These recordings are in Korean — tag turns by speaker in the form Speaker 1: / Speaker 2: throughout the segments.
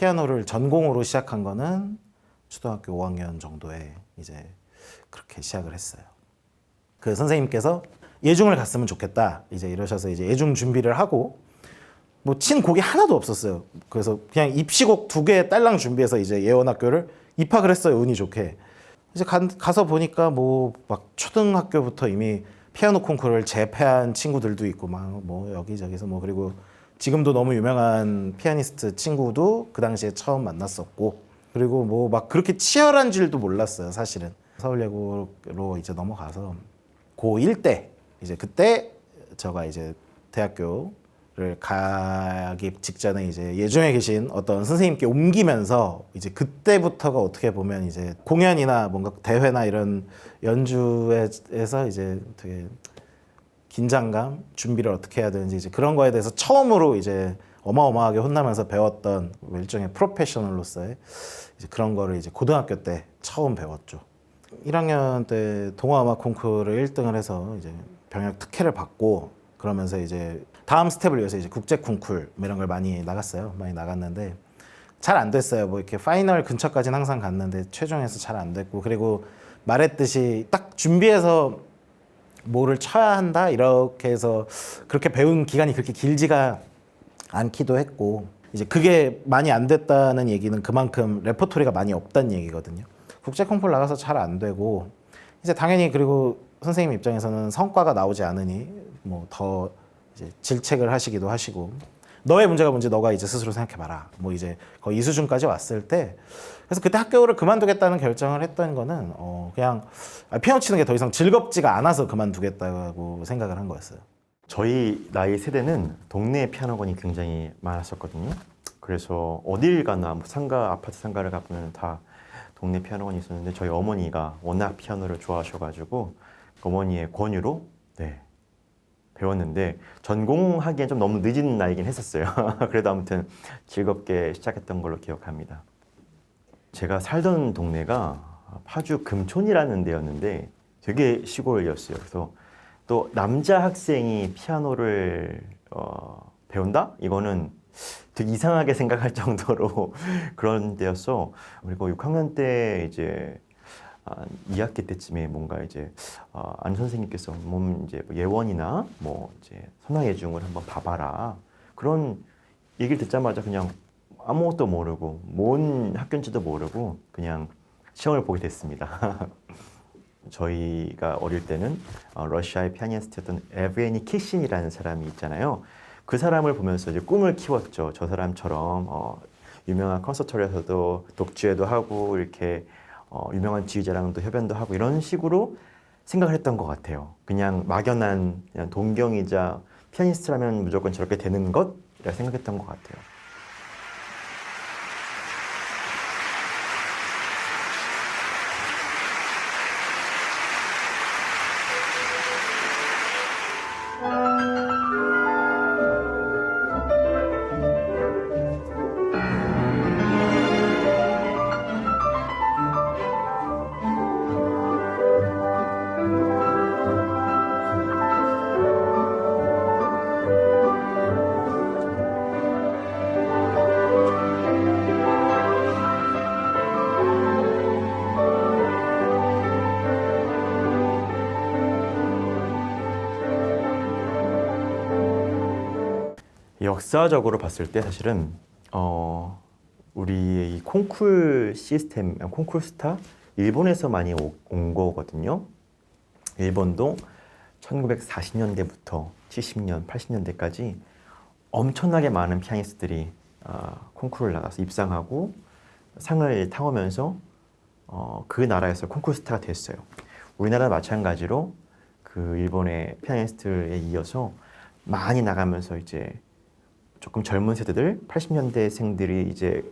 Speaker 1: 피아노를 전공으로 시작한 거는 초등학교 5학년 정도에 이제 그렇게 시작을 했어요. 그 선생님께서 예중을 갔으면 좋겠다 이제 이러셔서 이제 예중 준비를 하고 뭐 친 곡이 하나도 없었어요. 그래서 그냥 입시곡 2개 딸랑 준비해서 이제 예원학교를 입학을 했어요. 운이 좋게. 이제 가서 보니까 뭐 막 초등학교부터 이미 피아노 콩쿠르를 재패한 친구들도 있고 막 뭐 여기저기서 뭐 그리고 지금도 너무 유명한 피아니스트 친구도 그 당시에 처음 만났었고 그리고 뭐 막 그렇게 치열한 줄도 몰랐어요. 사실은 서울예고로 이제 넘어가서 고1 때 이제 그때 제가 이제 대학교를 가기 직전에 이제 예중에 계신 어떤 선생님께 옮기면서 이제 그때부터가 어떻게 보면 이제 공연이나 뭔가 대회나 이런 연주에서 이제 되게 긴장감, 준비를 어떻게 해야 되는지 이제 그런 거에 대해서 처음으로 이제 어마어마하게 혼나면서 배웠던 일종의 프로페셔널로서의 이제 그런 거를 이제 고등학교 때 처음 배웠죠. 1학년 때 동아음악 콩쿠르를 1등을 해서 이제 병역 특혜를 받고 그러면서 이제 다음 스텝을 위해서 이제 국제 콩쿠르 이런 걸 많이 나갔어요. 많이 나갔는데 잘 안 됐어요. 뭐 이렇게 파이널 근처까지는 항상 갔는데 최종에서 잘 안 됐고 그리고 말했듯이 딱 준비해서 뭐를 쳐야 한다 이렇게 해서 그렇게 배운 기간이 그렇게 길지가 않기도 했고 이제 그게 많이 안 됐다는 얘기는 그만큼 레퍼토리가 많이 없다는 얘기거든요. 국제 콩쿠르 나가서 잘 안 되고 이제 당연히 그리고 선생님 입장에서는 성과가 나오지 않으니 뭐 더 이제 질책을 하시기도 하시고 너의 문제가 뭔지 너가 이제 스스로 생각해봐라. 뭐 이제 거의 이 수준까지 왔을 때 그래서 그때 학교를 그만두겠다는 결정을 했던 거는 그냥 피아노 치는 게 더 이상 즐겁지가 않아서 그만두겠다고 생각을 한 거였어요.
Speaker 2: 저희 나이 세대는 동네 피아노관이 굉장히 많았었거든요. 그래서 어딜 가나 뭐 상가, 아파트 상가를 가보면 다 동네 피아노관이 있었는데 저희 어머니가 워낙 피아노를 좋아하셔가지고 어머니의 권유로 배웠는데 전공하기엔 좀 너무 늦은 나이긴 했었어요. 그래도 아무튼 즐겁게 시작했던 걸로 기억합니다. 제가 살던 동네가 파주 금촌이라는 데였는데 되게 시골이었어요. 그래서 또 남자 학생이 피아노를 배운다? 이거는 되게 이상하게 생각할 정도로 그런 데였어. 그리고 6학년 때 이제 2학기 때쯤에 뭔가 이제 안 선생님께서 이제 예원이나 뭐 이제 선화예중을 한번 봐봐라 그런 얘기를 듣자마자 그냥 아무것도 모르고 뭔 학교인지도 모르고 그냥 시험을 보게 됐습니다. 저희가 어릴 때는 러시아의 피아니스트였던 에브게니 키신이라는 사람이 있잖아요. 그 사람을 보면서 이제 꿈을 키웠죠. 저 사람처럼 유명한 콘서트홀에서도 독주회도 하고 이렇게 유명한 지휘자랑도 협연도 하고 이런 식으로 생각을 했던 것 같아요. 그냥 막연한 그냥 동경이자 피아니스트라면 무조건 저렇게 되는 것이라 생각했던 것 같아요. 역사적으로 봤을 때 사실은 우리의 이 콩쿨 시스템, 콩쿨 스타 일본에서 많이 온 거거든요. 일본도 1940년대부터 70년, 80년대까지 엄청나게 많은 피아니스트들이 콩쿠르를 나가서 입상하고 상을 타오면서 그 나라에서 콩쿠르 스타가 됐어요. 우리나라 마찬가지로 그 일본의 피아니스트에 이어서 많이 나가면서 이제 조금 젊은 세대들, 80년대생들이 이제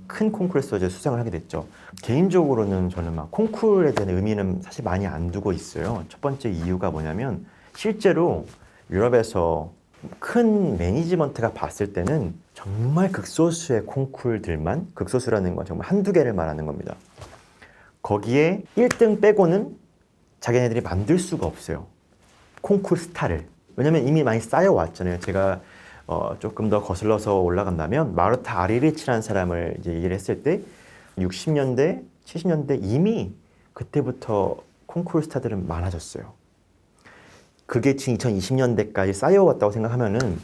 Speaker 2: 큰 콩쿠르에서 이제 수상을 하게 됐죠. 개인적으로는 저는 막 콩쿠르에 대한 의미는 사실 많이 안 두고 있어요. 첫 번째 이유가 뭐냐면 실제로 유럽에서 큰 매니지먼트가 봤을 때는 정말 극소수의 콩쿠르들만, 극소수라는 건 정말 한두 개를 말하는 겁니다. 거기에 1등 빼고는 자기네들이 만들 수가 없어요. 콩쿠르 스타를. 왜냐면 이미 많이 쌓여왔잖아요. 제가 조금 더 거슬러서 올라간다면 마르타 아리리치라는 사람을 이제 얘기를 했을 때 60년대, 70년대 이미 그때부터 콩쿠르 스타들은 많아졌어요. 그게 지금 2020년대까지 쌓여왔다고 생각하면은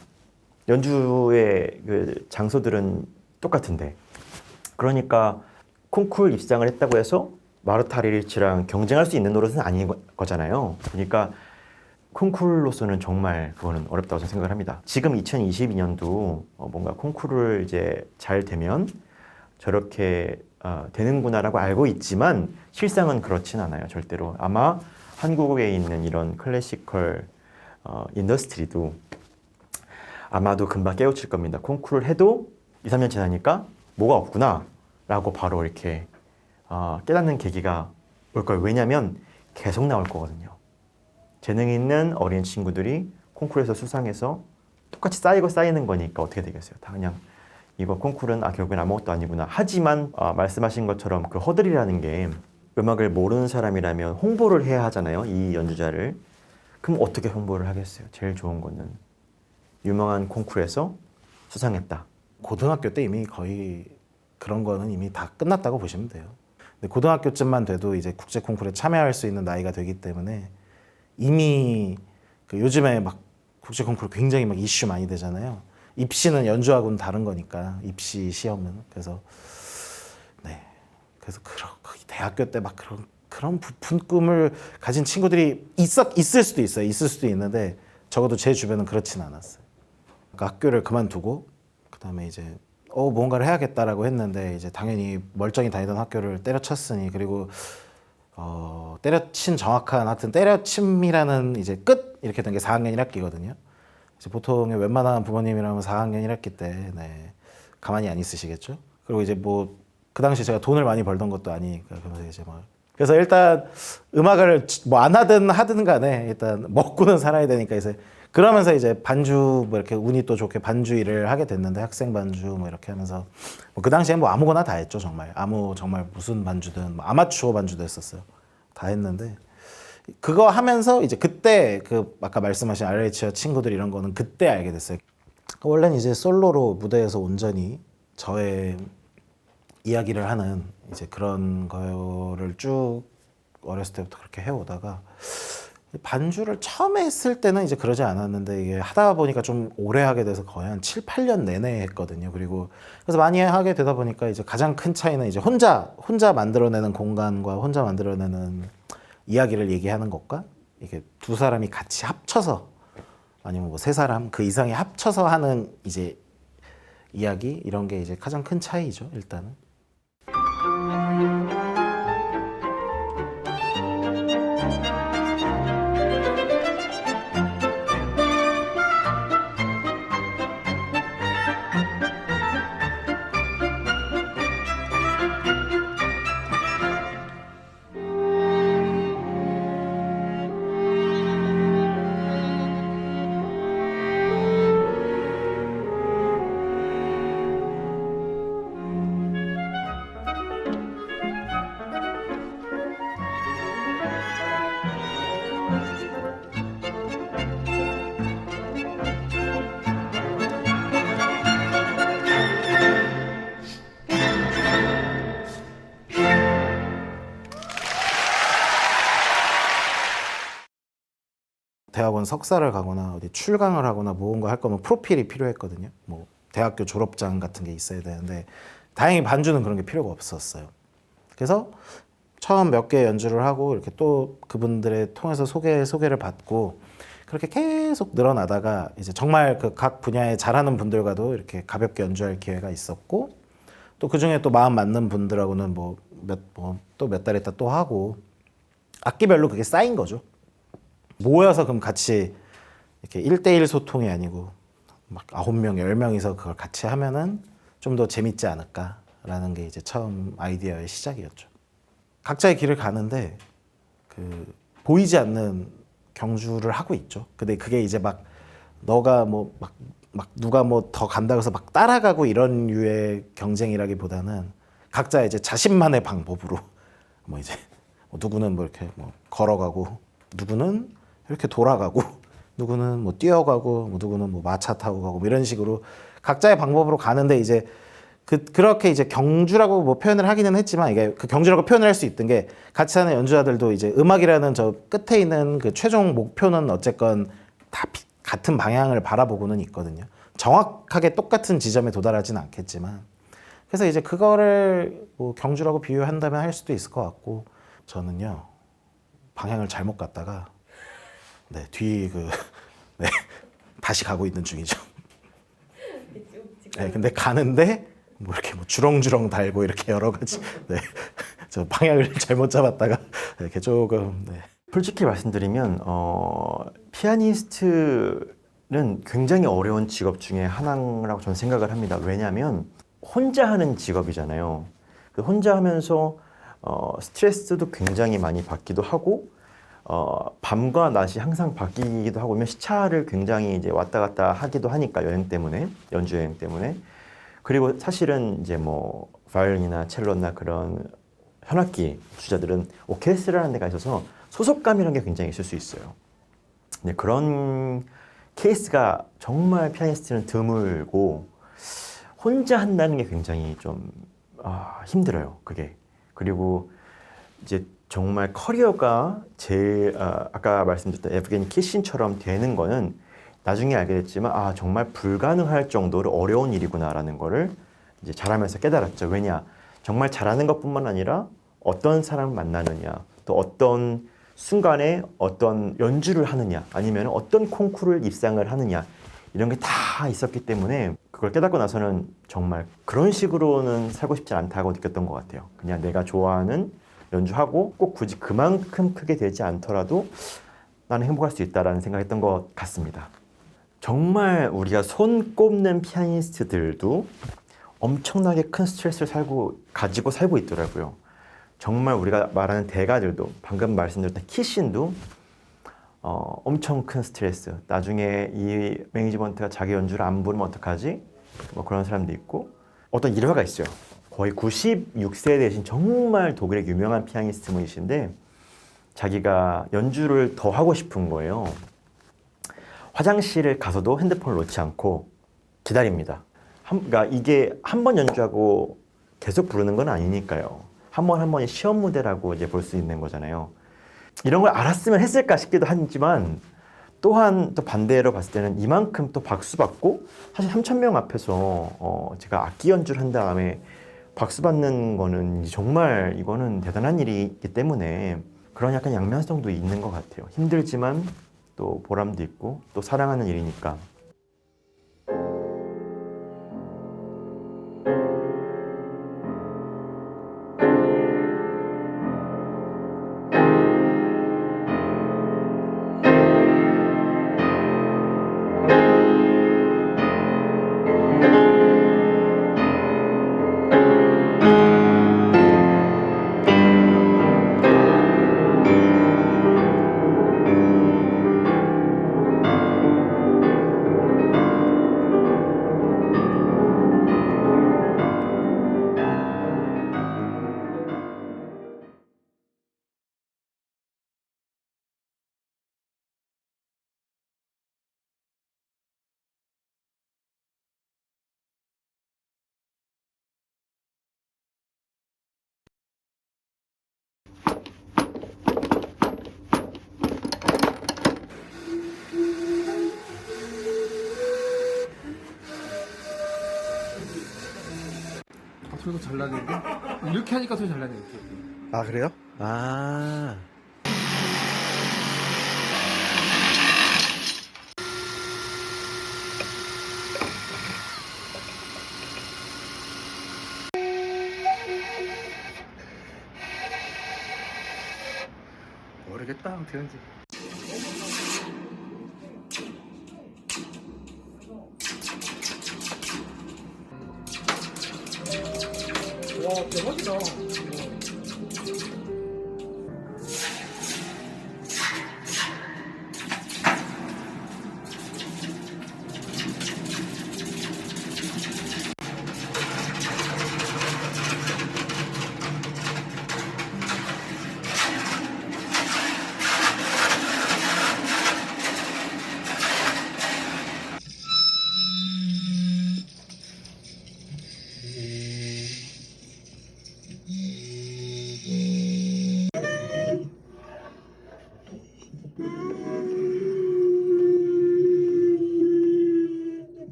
Speaker 2: 연주의 그 장소들은 똑같은데, 그러니까 콩쿠르 입상을 했다고 해서 마르타 아리리치랑 경쟁할 수 있는 노릇은 아닌 거잖아요. 그러니까 콩쿠르로서는 정말 그거는 어렵다고 저는 생각을 합니다. 지금 2022년도 뭔가 콩쿠르를 이제 잘 되면 저렇게 되는구나라고 알고 있지만 실상은 그렇진 않아요. 절대로. 아마 한국에 있는 이런 클래시컬 인더스트리도 아마도 금방 깨우칠 겁니다. 콩쿠르를 해도 2, 3년 지나니까 뭐가 없구나 라고 바로 이렇게 깨닫는 계기가 올 거예요. 왜냐하면 계속 나올 거거든요. 재능 있는 어린 친구들이 콩쿠르에서 수상해서 똑같이 쌓이고 쌓이는 거니까 어떻게 되겠어요? 다 그냥 이거 콩쿠르는 결국엔 아무것도 아니구나. 하지만 말씀하신 것처럼 그 허들이라는 게 음악을 모르는 사람이라면 홍보를 해야 하잖아요. 이 연주자를. 그럼 어떻게 홍보를 하겠어요? 제일 좋은 거는 유명한 콩쿠르에서 수상했다.
Speaker 1: 고등학교 때 이미 거의 그런 거는 이미 다 끝났다고 보시면 돼요. 근데 고등학교쯤만 돼도 이제 국제 콩쿠르에 참여할 수 있는 나이가 되기 때문에 이미 그 요즘에 막 국제 콩쿠르 굉장히 막 이슈 많이 되잖아요. 입시는 연주하고는 다른 거니까 입시 시험은. 그래서 네, 그래서 대학교 때 막 그런 부푼 꿈을 가진 친구들이 있을 수도 있어요. 있을 수도 있는데 적어도 제 주변은 그렇진 않았어요. 그러니까 학교를 그만두고 그다음에 이제 뭔가를 해야겠다라고 했는데 이제 당연히 멀쩡히 다니던 학교를 때려쳤으니, 그리고 때려친 정확한 하여튼 때려침이라는 이제 끝 이렇게 된 게 4학년 1학기거든요. 이제 보통의 웬만한 부모님이라면 4학년 1학기 때 네, 가만히 안 있으시겠죠. 그리고 이제 뭐 그 당시 제가 돈을 많이 벌던 것도 아니니까 그래서 일단 음악을 뭐 안 하든 간에 일단 먹고는 살아야 되니까 이제 그러면서 이제 반주 뭐 이렇게 운이 또 좋게 반주 일을 하게 됐는데, 학생 반주 뭐 이렇게 하면서 그 당시에 뭐 아무거나 다 했죠. 정말 정말 무슨 반주든 뭐 아마추어 반주도 했었어요. 다 했는데 그거 하면서 이제 그때 그 아까 말씀하신 RH와 친구들 이런 거는 그때 알게 됐어요. 원래는 이제 솔로로 무대에서 온전히 저의 이야기를 하는 이제 그런 거를 쭉 어렸을 때부터 그렇게 해오다가 반주를 처음에 했을 때는 이제 그러지 않았는데 이게 하다 보니까 좀 오래 하게 돼서 거의 한 7, 8년 내내 했거든요. 그리고 그래서 많이 하게 되다 보니까 이제 가장 큰 차이는 이제 혼자 만들어내는 공간과 혼자 만들어내는 이야기를 얘기하는 것과 이게 두 사람이 같이 합쳐서 아니면 뭐 세 사람 그 이상이 합쳐서 하는 이제 이야기 이런 게 이제 가장 큰 차이죠. 일단은. 대학원 석사를 가거나 어디 출강을 하거나 뭔가 할 거면 프로필이 필요했거든요. 뭐 대학교 졸업장 같은 게 있어야 되는데 다행히 반주는 그런 게 필요가 없었어요. 그래서 처음 몇 개 연주를 하고 이렇게 또 그분들의 통해서 소개를 받고 그렇게 계속 늘어나다가 이제 정말 그 각 분야에 잘하는 분들과도 이렇게 가볍게 연주할 기회가 있었고, 또 그 중에 또 마음 맞는 분들하고는 또 몇 달 있다 또 하고 악기별로 그게 쌓인 거죠. 모여서 그럼 같이 이렇게 1대1 소통이 아니고 막 9명, 10명이서 그걸 같이 하면은 좀 더 재밌지 않을까라는 게 이제 처음 아이디어의 시작이었죠. 각자의 길을 가는데 그 보이지 않는 경주를 하고 있죠. 근데 그게 이제 막 너가 막 누가 뭐 더 간다고 해서 막 따라가고 이런 류의 경쟁이라기보다는 각자 이제 자신만의 방법으로 누구는 뭐 이렇게 뭐 걸어가고 누구는 이렇게 돌아가고 누구는 뭐 뛰어가고 뭐 누구는 뭐 마차 타고 가고 뭐 이런 식으로 각자의 방법으로 가는데 이제 그렇게 이제 경주라고 뭐 표현을 하기는 했지만 이게 그 경주라고 표현을 할 수 있던 게 같이 하는 연주자들도 이제 음악이라는 저 끝에 있는 그 최종 목표는 어쨌건 다 같은 방향을 바라보고는 있거든요. 정확하게 똑같은 지점에 도달하지는 않겠지만 그래서 이제 그거를 뭐 경주라고 비유한다면 할 수도 있을 것 같고 저는요 방향을 잘못 갔다가 네, 네, 다시 가고 있는 중이죠. 네, 근데 가는데 뭐 이렇게 뭐 주렁주렁 달고 이렇게 여러 가지 네, 저 방향을 잘못 잡았다가 이렇게 조금 네.
Speaker 2: 솔직히 말씀드리면 피아니스트는 굉장히 어려운 직업 중에 하나라고 저는 생각을 합니다. 왜냐하면 혼자 하는 직업이잖아요. 그 혼자 하면서 스트레스도 굉장히 많이 받기도 하고 밤과 낮이 항상 바뀌기도 하고 시차를 굉장히 이제 왔다 갔다 하기도 하니까 여행 때문에 연주 여행 때문에 그리고 사실은 이제 뭐 바이올린이나 첼로나 그런 현악기 주자들은 오케스트라라는 데가 있어서 소속감이라는 게 굉장히 있을 수 있어요. 근데 그런 케이스가 정말 피아니스트는 드물고 혼자 한다는 게 굉장히 좀 힘들어요. 그게. 그리고 이제 정말 커리어가 제일 아까 말씀드렸던 에브게니 키신처럼 되는 거는 나중에 알게 됐지만 정말 불가능할 정도로 어려운 일이구나라는 거를 이제 잘하면서 깨달았죠. 왜냐? 정말 잘하는 것뿐만 아니라 어떤 사람을 만나느냐, 또 어떤 순간에 어떤 연주를 하느냐, 아니면 어떤 콩쿠르를 입상을 하느냐 이런 게 다 있었기 때문에 그걸 깨닫고 나서는 정말 그런 식으로는 살고 싶지 않다고 느꼈던 것 같아요. 그냥 내가 좋아하는 연주하고 꼭 굳이 그만큼 크게 되지 않더라도 나는 행복할 수 있다라는 생각했던 것 같습니다. 정말 우리가 손 꼽는 피아니스트들도 엄청나게 큰 스트레스를 가지고 살고 있더라고요. 정말 우리가 말하는 대가들도 방금 말씀드렸던 키신도 엄청 큰 스트레스. 나중에 이 매니지먼트가 자기 연주를 안 부르면 어떡하지? 뭐 그런 사람도 있고 어떤 일화가 있어요. 거의 96세 되신 정말 독일의 유명한 피아니스트 분이신데 자기가 연주를 더 하고 싶은 거예요. 화장실을 가서도 핸드폰을 놓지 않고 기다립니다. 그러니까 이게 한 번 연주하고 계속 부르는 건 아니니까요. 한 번 한 번이 시험 무대라고 이제 볼 수 있는 거잖아요. 이런 걸 알았으면 했을까 싶기도 하지만 또한 또 반대로 봤을 때는 이만큼 또 박수 받고 사실 3,000명 앞에서 제가 악기 연주를 한 다음에 박수 받는 거는 정말 이거는 대단한 일이기 때문에 그런 약간 양면성도 있는 것 같아요. 힘들지만 또 보람도 있고 또 사랑하는 일이니까.
Speaker 3: 소리가 잘 나는데? 이렇게 하니까 소리 잘 나네, 이렇게.
Speaker 4: 아 그래요? 아 모르겠다 어떻게 하는지.
Speaker 3: 와, 대박이다.